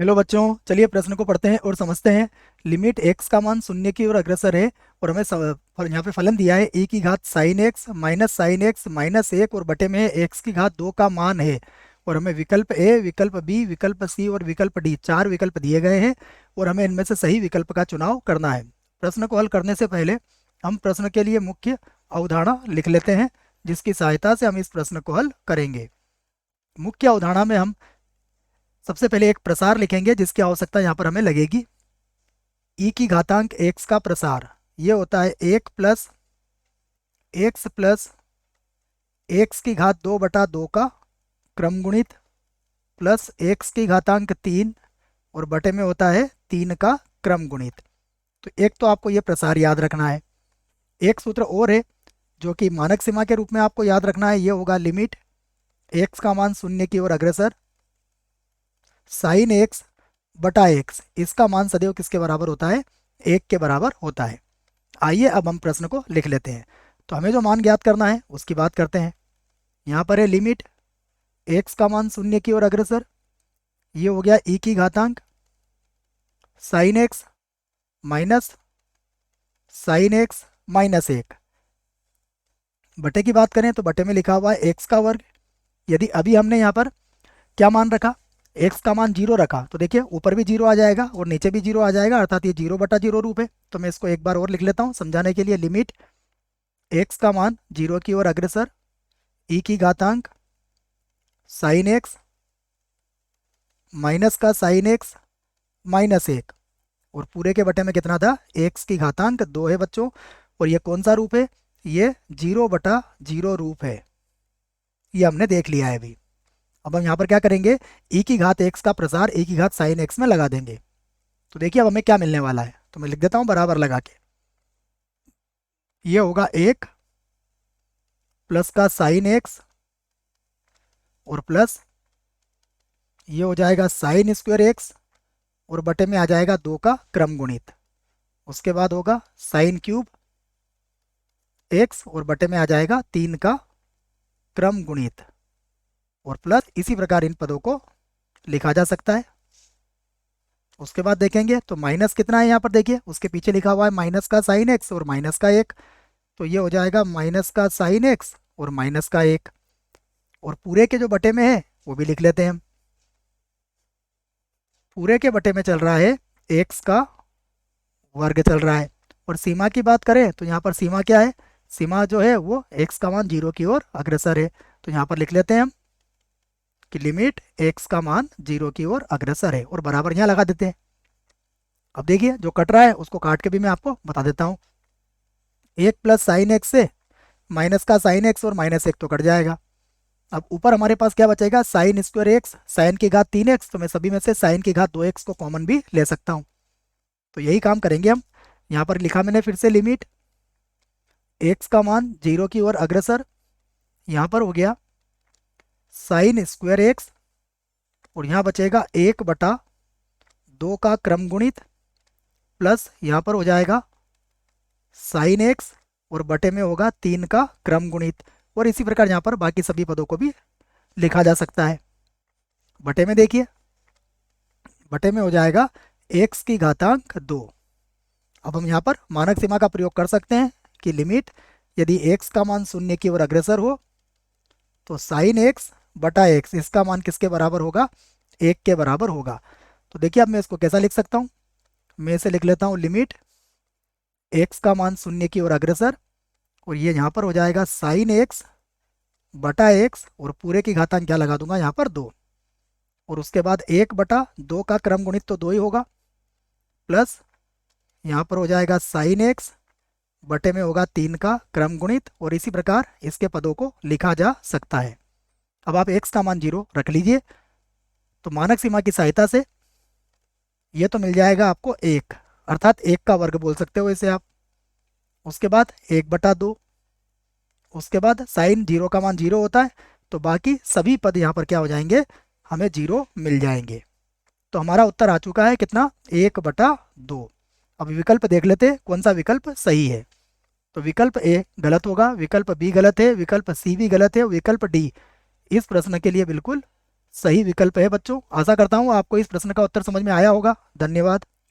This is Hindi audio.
हेलो बच्चों, चलिए प्रश्न को पढ़ते हैं और समझते हैं। लिमिट एक्स का मान शून्य की ओर अग्रसर है और हमें यहाँ पे फलन दिया है e की घात साइन एक्स माइनस एक और बटे में एक्स की घात दो का मान है। और हमें विकल्प ए, विकल्प बी, विकल्प सी और विकल्प डी, चार विकल्प दिए गए हैं और हमें इनमें से सही विकल्प का चुनाव करना है। प्रश्न को हल करने से पहले हम प्रश्न के लिए मुख्य अवधारणा लिख लेते हैं, जिसकी सहायता से हम इस प्रश्न को हल करेंगे। मुख्य अवधारणा में हम सबसे पहले एक प्रसार लिखेंगे, जिसकी आवश्यकता यहाँ पर हमें लगेगी। ई की घातांक एक्स का प्रसार ये होता है एक प्लस एक्स की घात दो बटा दो का क्रम गुणित प्लस एक्स की घातांक तीन और बटे में होता है तीन का क्रम गुणित। तो एक तो आपको ये प्रसार याद रखना है। एक सूत्र और है जो कि मानक सीमा के रूप में आपको याद रखना है। ये होगा लिमिट एक्स का मान शून्य की ओर अग्रसर साइन एक्स बटा एक्स, इसका मान सदैव किसके बराबर होता है? एक के बराबर होता है। आइए अब हम प्रश्न को लिख लेते हैं। तो हमें जो मान ज्ञात करना है उसकी बात करते हैं। यहाँ पर है लिमिट एक्स का मान शून्य की ओर अग्रसर, ये हो गया ई की घातांक sine x minus sine x minus एक। बटे की बात करें तो बटे में लिखा हुआ है एक्स का वर्ग। यदि अभी हमने यहाँ पर क्या मान रखा? एक्स का मान जीरो रखा, तो देखिए ऊपर भी जीरो आ जाएगा और नीचे भी जीरो आ जाएगा, अर्थात ये जीरो बटा जीरो रूप है। तो मैं इसको एक बार और लिख लेता हूँ समझाने के लिए। लिमिट एक्स का मान जीरो की ओर अग्रसर ई की घातांक साइन एक्स माइनस का साइन एक्स माइनस एक और पूरे के बटे में कितना था? एक्स की घातांक दो है बच्चों। और ये कौन सा रूप है? ये जीरो बटा जीरो रूप है। ये हमने देख लिया है अभी। अब हम यहाँ पर क्या करेंगे? ई की घात एक्स का प्रसार ई की घात साइन एक्स में लगा देंगे। तो देखिए अब हमें क्या मिलने वाला है, तो मैं लिख देता हूँ बराबर लगा के। ये होगा एक प्लस का साइन एक्स और प्लस ये हो जाएगा साइन स्क्वायर एक्स और बटे में आ जाएगा दो का क्रम गुणित। उसके बाद होगा साइन क्यूब एक्स और बटे में आ जाएगा तीन का क्रम गुणित और प्लस इसी प्रकार इन पदों को लिखा जा सकता है। उसके बाद देखेंगे तो माइनस कितना है यहाँ पर, देखिए उसके पीछे लिखा हुआ है माइनस का साइन एक्स और माइनस का एक। तो ये हो जाएगा माइनस का साइन एक्स और माइनस का एक और पूरे के जो बटे में है वो भी लिख लेते हैं हम। पूरे के बटे में चल रहा है एक्स का वर्ग चल रहा है। और सीमा की बात करें तो यहाँ पर सीमा क्या है? सीमा जो है वो एक्स का मान जीरो की ओर अग्रसर है। तो यहाँ पर लिख लेते हैं हम कि लिमिट एक्स का मान जीरो की ओर अग्रसर है और बराबर यहाँ लगा देते हैं। अब देखिए जो कट रहा है उसको काट के भी मैं आपको बता देता हूँ। एक प्लस साइन एक्स से माइनस का साइन एक्स और माइनस एक तो कट जाएगा। अब ऊपर हमारे पास क्या बचेगा? साइन स्क्वायर एक्स, साइन की घात तीन एक्स, तो मैं सभी में से साइन की घात दो एक्स को कॉमन भी ले सकता हूँ। तो यही काम करेंगे हम। यहाँ पर लिखा मैंने फिर से लिमिट एक्स का मान जीरो की ओर अग्रसर, यहाँ पर हो गया साइन स्क्वायर एक्स और यहाँ बचेगा एक बटा दो का क्रम गुणित प्लस यहाँ पर हो जाएगा साइन एक्स और बटे में होगा तीन का क्रम गुणित और इसी प्रकार यहाँ पर बाकी सभी पदों को भी लिखा जा सकता है। बटे में देखिए, बटे में हो जाएगा एक्स की घातांक दो। अब हम यहाँ पर मानक सीमा का प्रयोग कर सकते हैं कि लिमिट यदि एक्स का मान शून्य की ओर अग्रसर हो तो साइन एक्स बटा एक्स, इसका मान किसके बराबर होगा? एक के बराबर होगा। तो देखिए अब मैं इसको कैसा लिख सकता हूँ? मैं इसे लिख लेता हूँ लिमिट एक्स का मान शून्य की ओर अग्रसर और ये यहाँ पर हो जाएगा साइन एक्स बटा एक्स और पूरे की घातांक क्या लगा दूंगा यहाँ पर? दो। और उसके बाद एक बटा दो का क्रम गुणित तो दो ही होगा प्लस यहाँ पर हो जाएगा साइन एक्स बटे में होगा तीन का क्रम गुणित और इसी प्रकार इसके पदों को लिखा जा सकता है। अब आप एक्स का मान जीरो रख लीजिए। तो मानक सीमा की सहायता से ये तो मिल जाएगा आपको एक, अर्थात एक का वर्ग बोल सकते हो इसे आप। उसके बाद एक बटा दो, उसके बाद साइन जीरो का मान जीरो होता है तो बाकी सभी पद यहाँ पर क्या हो जाएंगे? हमें जीरो मिल जाएंगे। तो हमारा उत्तर आ चुका है कितना? एक बटा दो। अब विकल्प देख लेते हैं कौन सा विकल्प सही है। तो विकल्प ए गलत होगा, विकल्प बी गलत है, विकल्प सी भी गलत है, विकल्प डी इस प्रश्न के लिए बिल्कुल सही विकल्प है बच्चों। आशा करता हूँ आपको इस प्रश्न का उत्तर समझ में आया होगा। धन्यवाद।